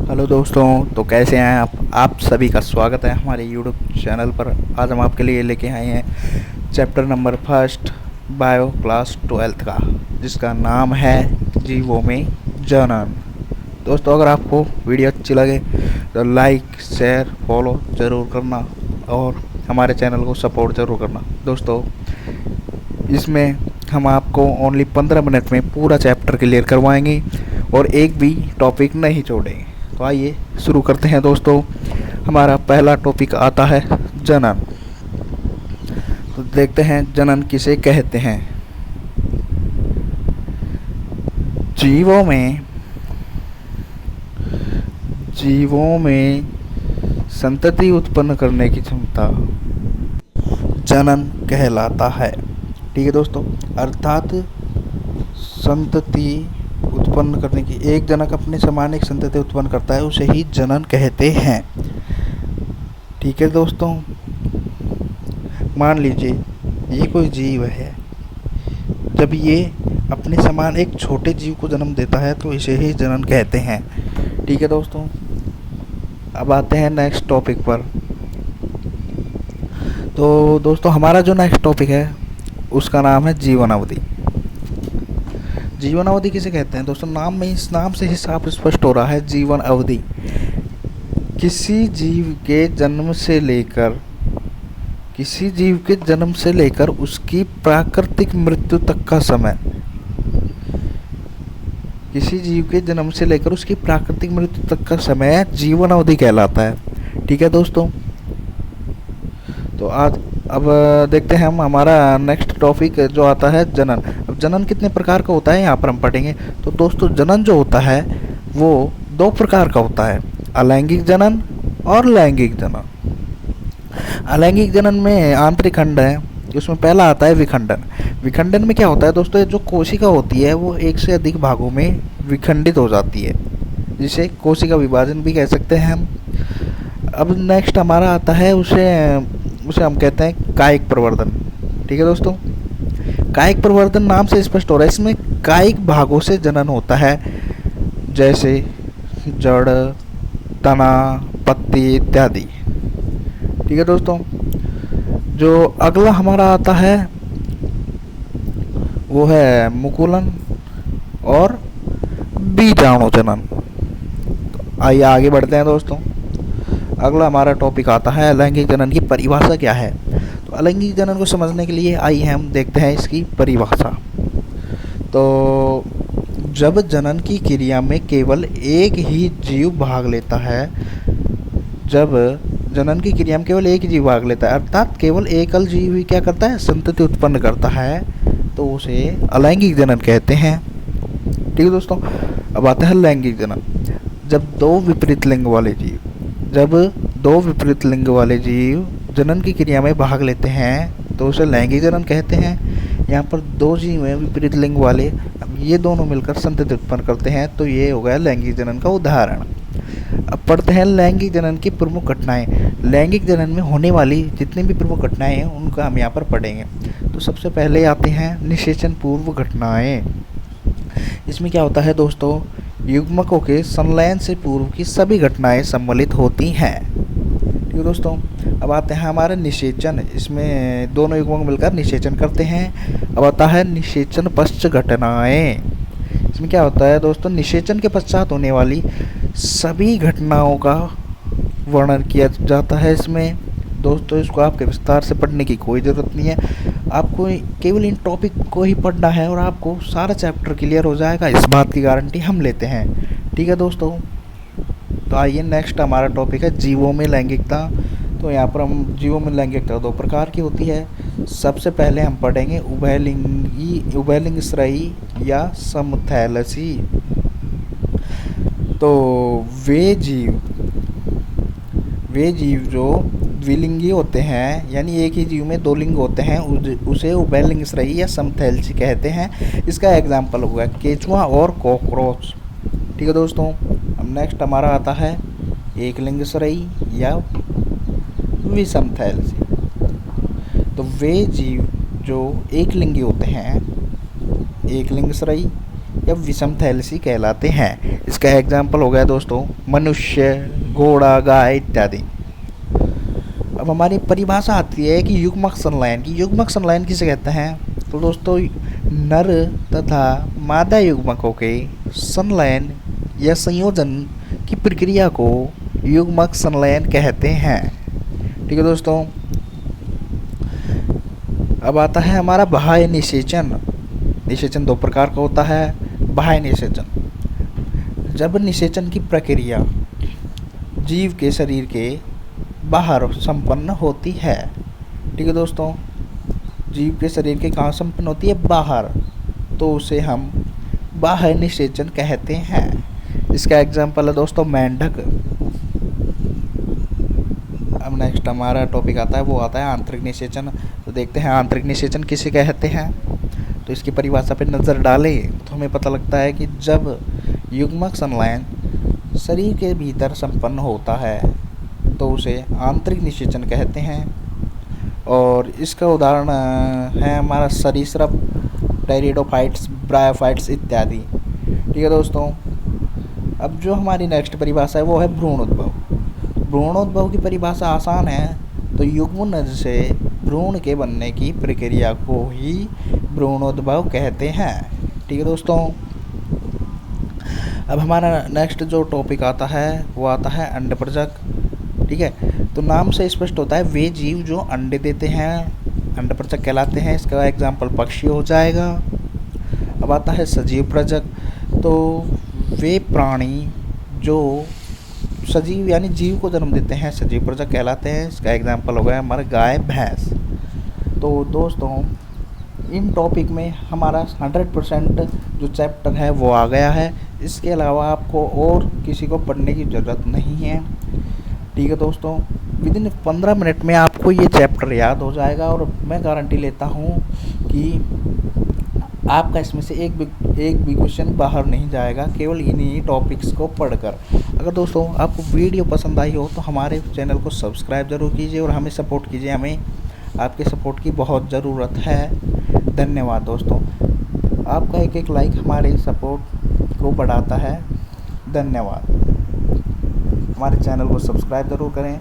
Hello दोस्तों। तो कैसे हैं आप सभी का स्वागत है हमारे यूट्यूब चैनल पर। आज हम आपके लिए लेके आए हैं chapter number first bio class 12 का, जिसका नाम है जीवों में जनन। दोस्तों, अगर आपको वीडियो अच्छी लगे तो लाइक शेयर फॉलो ज़रूर करना और हमारे चैनल को सपोर्ट ज़रूर करना। दोस्तों, इसमें हम आपको ओनली 15 मिनट में पूरा चैप्टर क्लियर करवाएंगे और एक भी टॉपिक नहीं छोड़ेंगे। तो आइए शुरू करते हैं दोस्तों। हमारा पहला टॉपिक आता है जनन। तो देखते हैं जनन किसे कहते हैं। जीवों में संतति उत्पन्न करने की क्षमता जनन कहलाता है। ठीक है दोस्तों, अर्थात संतति उत्पन्न करने की, एक जनक अपने समान एक संतति उत्पन्न करता है, उसे ही जनन कहते हैं। ठीक है दोस्तों, मान लीजिए ये कोई जीव है, जब ये अपने समान एक छोटे जीव को जन्म देता है तो इसे ही जनन कहते हैं। ठीक है दोस्तों, अब आते हैं नेक्स्ट टॉपिक पर। तो दोस्तों, हमारा जो नेक्स्ट टॉपिक है उसका नाम है जीवन अवधि। जीवन अवधि किसे कहते हैं दोस्तों? इस नाम से ही साफ स्पष्ट हो रहा है। जीवन अवधि किसी जीव के जन्म से लेकर उसकी प्राकृतिक मृत्यु तक का समय। किसी जीव के जन्म से लेकर उसकी प्राकृतिक मृत्यु तक का समय जीवन अवधि कहलाता है। ठीक है दोस्तों, तो अब देखते हैं हम हमारा नेक्स्ट टॉपिक जो आता है जनन। अब जनन कितने प्रकार का होता है यहाँ पर हम पढ़ेंगे। तो दोस्तों, जनन जो होता है वो 2 प्रकार का होता है, अलैंगिक जनन और लैंगिक जनन। अलैंगिक जनन में आंतरिक खंड है, उसमें पहला आता है विखंडन। विखंडन में क्या होता है दोस्तों? जो कोशिका होती है वो एक से अधिक भागों में विखंडित हो जाती है, जिसे कोशिका विभाजन भी कह सकते हैं हम। अब नेक्स्ट हमारा आता है उसे हम कहते हैं कायिक प्रवर्धन। ठीक है दोस्तों, कायिक प्रवर्धन नाम से स्पष्ट हो रहा है, इसमें कायिक भागों से जनन होता है, जैसे जड़, तना, पत्ती इत्यादि। ठीक है दोस्तों, जो अगला हमारा आता है वो है मुकुलन और बीजाणु जनन। आइए आगे बढ़ते हैं दोस्तों। अगला हमारा टॉपिक आता है अलैंगिक जनन की परिभाषा क्या है। तो अलैंगिक जनन को समझने के लिए आइए हम देखते हैं इसकी परिभाषा। तो जब जनन की क्रिया में केवल एक ही जीव भाग लेता है, अर्थात केवल एकल जीव ही क्या करता है? संतति उत्पन्न करता है, तो उसे अलैंगिक जनन कहते हैं। ठीक है दोस्तों, अब आते हैं लैंगिक जनन। जब दो विपरीत लिंग वाले जीव जनन की क्रिया में भाग लेते हैं तो उसे लैंगिक जनन कहते हैं। यहाँ पर 2 जीव हैं विपरीत लिंग वाले, अब ये दोनों मिलकर संतति उत्पन्न करते हैं, तो ये हो गया लैंगिक जनन का उदाहरण। अब पढ़ते हैं लैंगिक जनन की प्रमुख घटनाएं। लैंगिक जनन में होने वाली जितनी भी प्रमुख घटनाएं हैं उनका हम यहाँ पर पढ़ेंगे। तो सबसे पहले आते हैं निषेचन पूर्व घटनाएं। इसमें क्या होता है दोस्तों? युग्मकों के संलयन से पूर्व की सभी घटनाएं सम्मिलित होती हैं। ठीक है दोस्तों, अब आते हैं हमारे निषेचन। इसमें दोनों युग्मक मिलकर निषेचन करते हैं। अब आता है निषेचन पश्च घटनाएं। इसमें क्या होता है दोस्तों? निषेचन के पश्चात होने वाली सभी घटनाओं का वर्णन किया जाता है इसमें। दोस्तों, इसको आपके विस्तार से पढ़ने की कोई ज़रूरत नहीं है, आपको केवल इन टॉपिक को ही पढ़ना है और आपको सारा चैप्टर क्लियर हो जाएगा, इस बात की गारंटी हम लेते हैं। ठीक है दोस्तों, तो आइए नेक्स्ट हमारा टॉपिक है जीवों में लैंगिकता। तो यहाँ पर हम जीवों में लैंगिकता 2 प्रकार की होती है। सबसे पहले हम पढ़ेंगे उभयलिंग श्रेयी या समथैलेसी। तो वे जीव जो द्विलिंगी होते हैं, यानी एक ही जीव में 2 लिंग होते हैं, उसे उभयलिंग श्रेयी या समथैलेसी कहते हैं। इसका एग्जाम्पल होगा केचुआ और कॉकरोच। ठीक है दोस्तों, अब नेक्स्ट हमारा आता है एक लिंग श्रेयी या विषमथैलेसी। तो वे जीव जो एक लिंगी होते हैं, एक लिंग श्रेयी या विषमथैलेसी कहलाते हैं। इसका एग्जाम्पल हो गया दोस्तों मनुष्य, घोड़ा, गाय इत्यादि। अब हमारी परिभाषा आती है कि युग्मक संलयन की। युग्मक संलयन किसे कहते हैं? तो दोस्तों नर तथा मादा युग्मकों के संलयन या संयोजन की प्रक्रिया को युग्मक संलयन कहते हैं। ठीक है दोस्तों। अब आता है हमारा बाह्य निषेचन। निषेचन दो प्रकार का होता है। बाह्य निषेचन, जब निषेचन की प्रक्रिया जीव के शरीर के बाहर संपन्न होती है। ठीक है दोस्तों, जीव के शरीर के कहाँ संपन्न होती है? बाहर, तो उसे हम बाह्य निषेचन कहते हैं। इसका एग्जाम्पल है दोस्तों मेंढक। अब नेक्स्ट हमारा टॉपिक आता है, वो आता है आंतरिक निषेचन। तो देखते हैं आंतरिक निषेचन किसे कहते हैं। तो इसकी परिभाषा पर नज़र डालें तो हमें पता लगता है कि जब युग्मक संलयन शरीर के भीतर संपन्न होता है तो उसे आंतरिक निषेचन कहते हैं। और इसका उदाहरण है हमारा सरीसृप, टेरिडोफाइट्स, ब्रायोफाइट्स इत्यादि। ठीक है दोस्तों। अब जो हमारी नेक्स्ट परिभाषा है वो है भ्रूणोद्भव। भ्रूणोद्भव की परिभाषा आसान है। तो युग्मनज से भ्रूण के बनने की प्रक्रिया को ही भ्रूणोद्भव कहते हैं। ठीक है दोस्तों। अब हमारा नेक्स्ट जो टॉपिक आता है वो आता है अंडप्रजक। ठीक है, तो नाम से स्पष्ट होता है वे जीव जो अंडे देते हैं अंडप्रजक कहलाते हैं। इसका एग्जाम्पल पक्षी हो जाएगा। अब आता है सजीव प्रजक। तो वे प्राणी जो सजीव यानी जीव को जन्म देते हैं सजीव प्रजक कहलाते हैं। इसका एग्जाम्पल हो गया हमारा गाय, भैंस। तो दोस्तों इन टॉपिक में हमारा 100% जो चैप्टर है वो आ गया है। इसके अलावा आपको और किसी को पढ़ने की ज़रूरत नहीं है। ठीक है दोस्तों, विदिन 15 मिनट में आपको ये चैप्टर याद हो जाएगा और मैं गारंटी लेता हूँ कि आपका इसमें से एक भी क्वेश्चन बाहर नहीं जाएगा केवल इन्हीं टॉपिक्स को पढ़कर। अगर दोस्तों आपको वीडियो पसंद आई हो तो हमारे चैनल को सब्सक्राइब ज़रूर कीजिए और हमें सपोर्ट कीजिए। हमें आपके सपोर्ट की बहुत ज़रूरत है। धन्यवाद दोस्तों। आपका एक लाइक हमारे सपोर्ट को बढ़ाता है। धन्यवाद। हमारे चैनल को सब्सक्राइब ज़रूर करें।